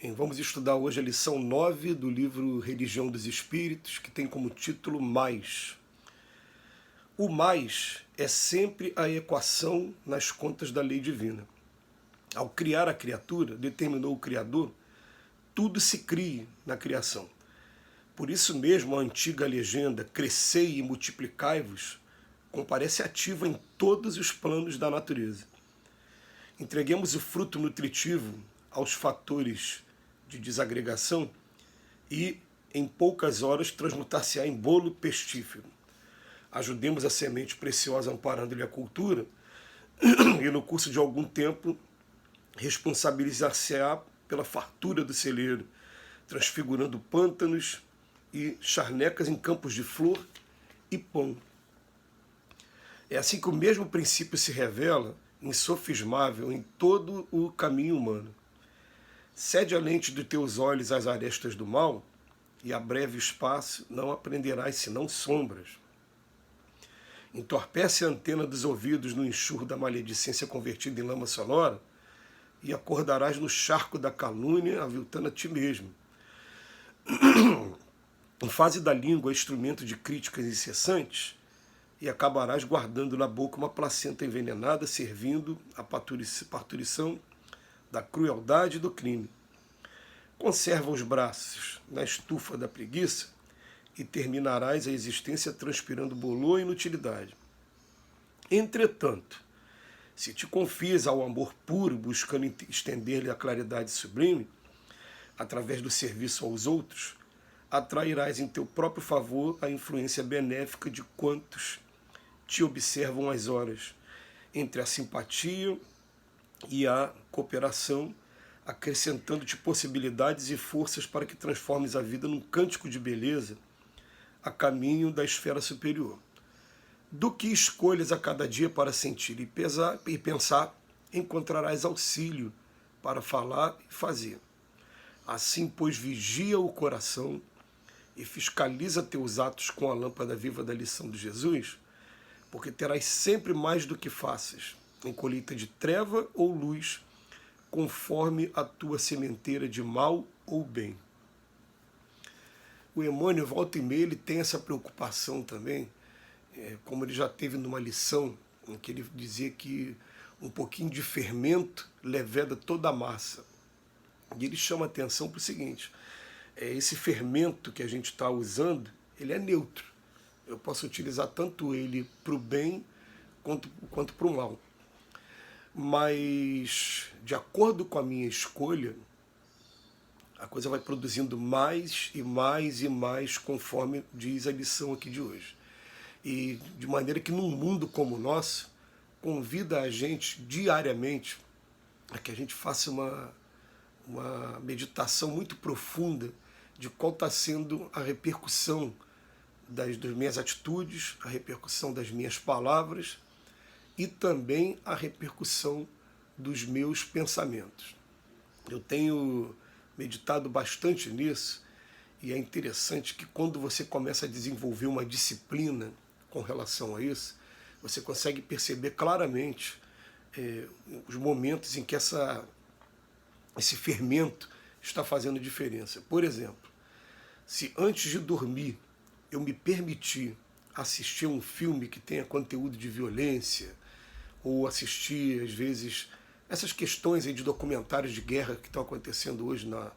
Vamos estudar hoje a lição 9 do livro Religião dos Espíritos, que tem como título Mais. O mais é sempre a equação nas contas da lei divina. Ao criar a criatura, determinou o Criador, tudo se crie na criação. Por isso mesmo a antiga legenda crescei e multiplicai-vos comparece ativa em todos os planos da natureza. Entreguemos o fruto nutritivo aos fatores de desagregação e, em poucas horas, transmutar-se-á em bolo pestífero. Ajudemos a semente preciosa amparando-lhe a cultura e, no curso de algum tempo, responsabilizar-se-á pela fartura do celeiro, transfigurando pântanos e charnecas em campos de flor e pão. É assim que o mesmo princípio se revela, insofismável, em todo o caminho humano. Cede a lente dos teus olhos às arestas do mal, e a breve espaço não aprenderás senão sombras. Entorpece a antena dos ouvidos no enxurro da maledicência convertida em lama sonora, e acordarás no charco da calúnia, aviltando a ti mesmo. Fase da língua instrumento de críticas incessantes, e acabarás guardando na boca uma placenta envenenada, servindo a parturição da crueldade e do crime. Conserva os braços na estufa da preguiça e terminarás a existência transpirando bolor e inutilidade. Entretanto, se te confias ao amor puro, buscando estender-lhe a claridade sublime, através do serviço aos outros, atrairás em teu próprio favor a influência benéfica de quantos te observam às horas, entre a simpatia e a cooperação, acrescentando-te possibilidades e forças para que transformes a vida num cântico de beleza a caminho da esfera superior. Do que escolhas a cada dia para sentir e pensar, encontrarás auxílio para falar e fazer. Assim, pois, vigia o coração e fiscaliza teus atos com a lâmpada viva da lição de Jesus, porque terás sempre mais do que faças, em colheita de treva ou luz, conforme a tua sementeira de mal ou bem. O Emmanuel, volta e meia, ele tem essa preocupação também, como ele já teve numa lição, em que ele dizia que um pouquinho de fermento leveda toda a massa. E ele chama a atenção para o seguinte, esse fermento que a gente está usando, ele é neutro. Eu posso utilizar tanto ele para o bem quanto para o mal. Mas, de acordo com a minha escolha, a coisa vai produzindo mais e mais e mais, conforme diz a lição aqui de hoje. E de maneira que num mundo como o nosso, convida a gente diariamente a que a gente faça uma meditação muito profunda de qual está sendo a repercussão das minhas atitudes, a repercussão das minhas palavras e também a repercussão dos meus pensamentos. Eu tenho meditado bastante nisso e é interessante que quando você começa a desenvolver uma disciplina com relação a isso, você consegue perceber claramente os momentos em que esse fermento está fazendo diferença. Por exemplo, se antes de dormir eu me permitir assistir um filme que tenha conteúdo de violência, ou assistir, às vezes, essas questões aí de documentários de guerra que estão acontecendo hoje na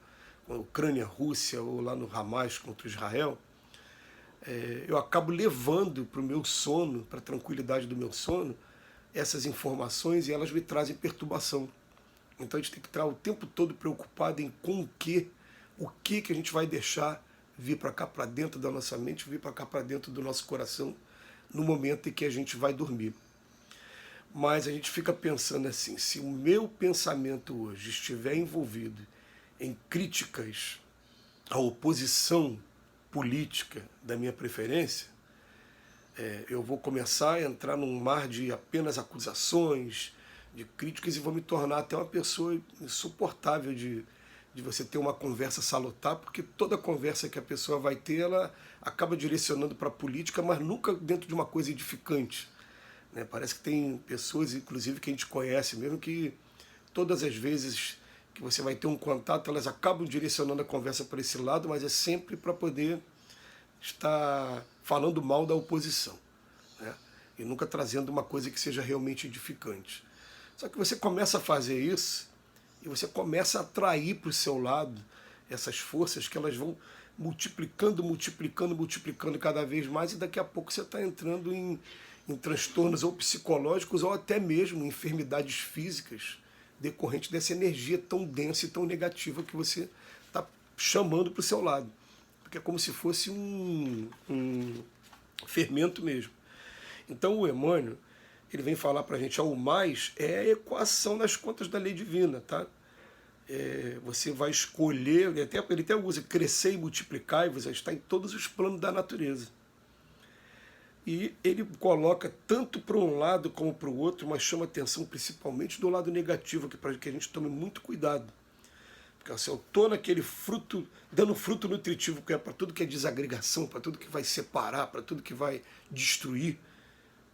Ucrânia, Rússia, ou lá no Hamas contra Israel, eu acabo levando para o meu sono, para a tranquilidade do meu sono, essas informações e elas me trazem perturbação. Então a gente tem que estar o tempo todo preocupado em com o que a gente vai deixar vir para cá, para dentro da nossa mente, vir para cá, para dentro do nosso coração, no momento em que a gente vai dormir. Mas a gente fica pensando assim, se o meu pensamento hoje estiver envolvido em críticas à oposição política da minha preferência, eu vou começar a entrar num mar de apenas acusações, de críticas, e vou me tornar até uma pessoa insuportável de você ter uma conversa salutar, porque toda conversa que a pessoa vai ter, ela acaba direcionando para a política, mas nunca dentro de uma coisa edificante. Parece que tem pessoas, inclusive, que a gente conhece mesmo, que todas as vezes que você vai ter um contato, elas acabam direcionando a conversa para esse lado, mas é sempre para poder estar falando mal da oposição, né? E nunca trazendo uma coisa que seja realmente edificante. Só que você começa a fazer isso e você começa a atrair para o seu lado essas forças que elas vão multiplicando, multiplicando, multiplicando cada vez mais, e daqui a pouco você está entrando em transtornos ou psicológicos ou até mesmo enfermidades físicas decorrente dessa energia tão densa e tão negativa que você está chamando para o seu lado. Porque é como se fosse um fermento mesmo. Então o Emmanuel, ele vem falar para a gente, o mais é a equação das contas da lei divina, tá? Você vai escolher, ele até usa crescer e multiplicar, e você está em todos os planos da natureza. E ele coloca tanto para um lado como para o outro, mas chama atenção principalmente do lado negativo, para que a gente tome muito cuidado. Porque assim, eu estou naquele fruto, dando fruto nutritivo, que é para tudo que é desagregação, para tudo que vai separar, para tudo que vai destruir.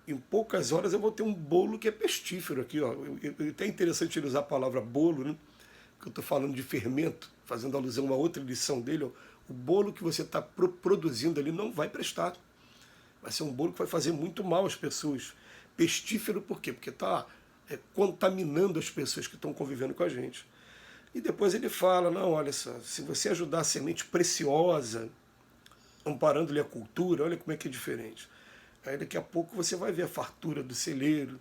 Em poucas horas eu vou ter um bolo que é pestífero aqui. Ó. É até interessante ele usar a palavra bolo, né? Que eu estou falando de fermento, fazendo alusão a uma outra lição dele. Ó. O bolo que você está produzindo ali não vai prestar. Vai ser um bolo que vai fazer muito mal às pessoas. Pestífero por quê? Porque está contaminando as pessoas que estão convivendo com a gente. E depois ele fala, não, olha só, se você ajudar a semente preciosa, amparando-lhe a cultura, olha como é que é diferente. Aí daqui a pouco você vai ver a fartura do celeiro,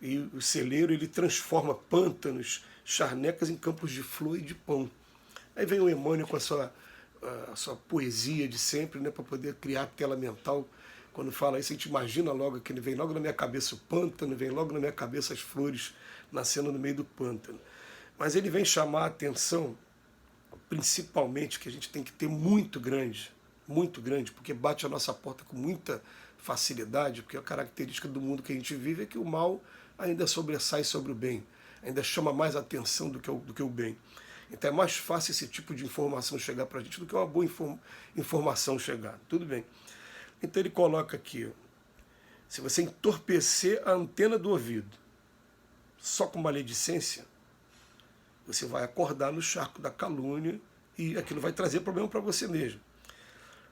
e o celeiro ele transforma pântanos, charnecas em campos de flor e de pão. Aí vem o Emmanuel com a sua poesia de sempre, né, para poder criar a tela mental. Quando fala isso, a gente imagina logo que ele vem logo na minha cabeça o pântano, vem logo na minha cabeça as flores nascendo no meio do pântano. Mas ele vem chamar a atenção, principalmente, que a gente tem que ter muito grande, porque bate a nossa porta com muita facilidade, porque a característica do mundo que a gente vive é que o mal ainda sobressai sobre o bem, ainda chama mais atenção do que o bem. Então é mais fácil esse tipo de informação chegar para a gente do que uma boa informação chegar. Tudo bem. Então ele coloca aqui, se você entorpecer a antena do ouvido só com maledicência, você vai acordar no charco da calúnia e aquilo vai trazer problema para você mesmo.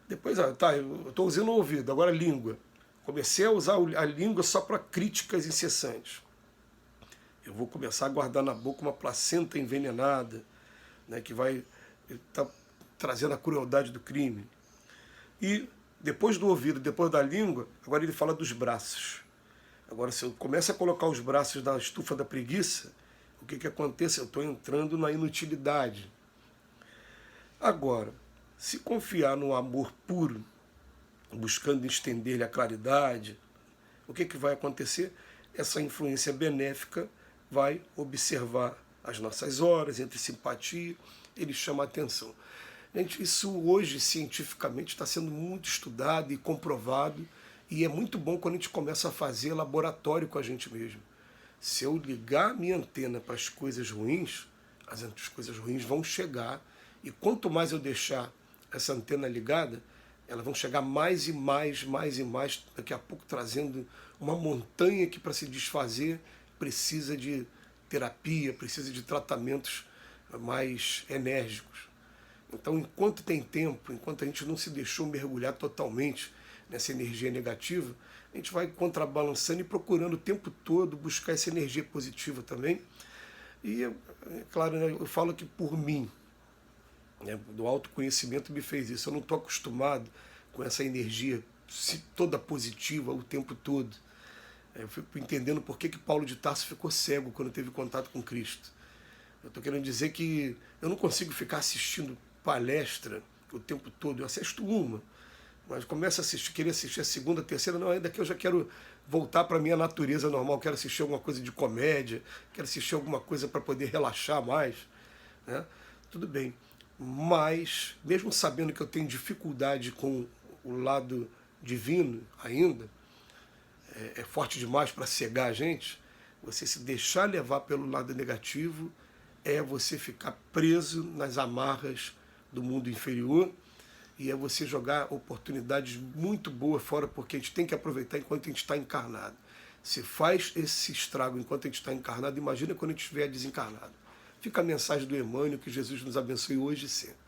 Depois, tá, eu estou usando o ouvido, agora a língua. Comecei a usar a língua só para críticas incessantes. Eu vou começar a guardar na boca uma placenta envenenada, né, que vai estar trazendo a crueldade do crime. E depois do ouvido, depois da língua, agora ele fala dos braços. Agora, se eu começo a colocar os braços na estufa da preguiça, o que acontece? Eu estou entrando na inutilidade. Agora, se confiar no amor puro, buscando estender-lhe a claridade, o que vai acontecer? Essa influência benéfica vai observar as nossas horas, entre simpatia, ele chama a atenção. Gente, isso hoje, cientificamente, está sendo muito estudado e comprovado, e é muito bom quando a gente começa a fazer laboratório com a gente mesmo. Se eu ligar a minha antena para as coisas ruins, as coisas ruins vão chegar, e quanto mais eu deixar essa antena ligada, elas vão chegar mais e mais, daqui a pouco trazendo uma montanha que, para se desfazer, precisa de terapia, precisa de tratamentos mais enérgicos. Então, enquanto tem tempo, enquanto a gente não se deixou mergulhar totalmente nessa energia negativa, a gente vai contrabalançando e procurando o tempo todo buscar essa energia positiva também. E, é claro, né, eu falo que por mim, né, do autoconhecimento me fez isso. Eu não estou acostumado com essa energia toda positiva o tempo todo. Eu fico entendendo por que Paulo de Tarso ficou cego quando teve contato com Cristo. Eu estou querendo dizer que eu não consigo ficar assistindo palestra o tempo todo. Eu assisto uma, mas começo a querer assistir a segunda, a terceira, não, ainda que eu já quero voltar para a minha natureza normal, quero assistir alguma coisa de comédia, quero assistir alguma coisa para poder relaxar mais, né? Tudo bem, mas mesmo sabendo que eu tenho dificuldade com o lado divino ainda, é forte demais para cegar a gente, você se deixar levar pelo lado negativo é você ficar preso nas amarras do mundo inferior, e é você jogar oportunidades muito boas fora, porque a gente tem que aproveitar enquanto a gente está encarnado. Se faz esse estrago enquanto a gente está encarnado, imagina quando a gente estiver desencarnado. Fica a mensagem do Emmanuel, que Jesus nos abençoe hoje e sempre.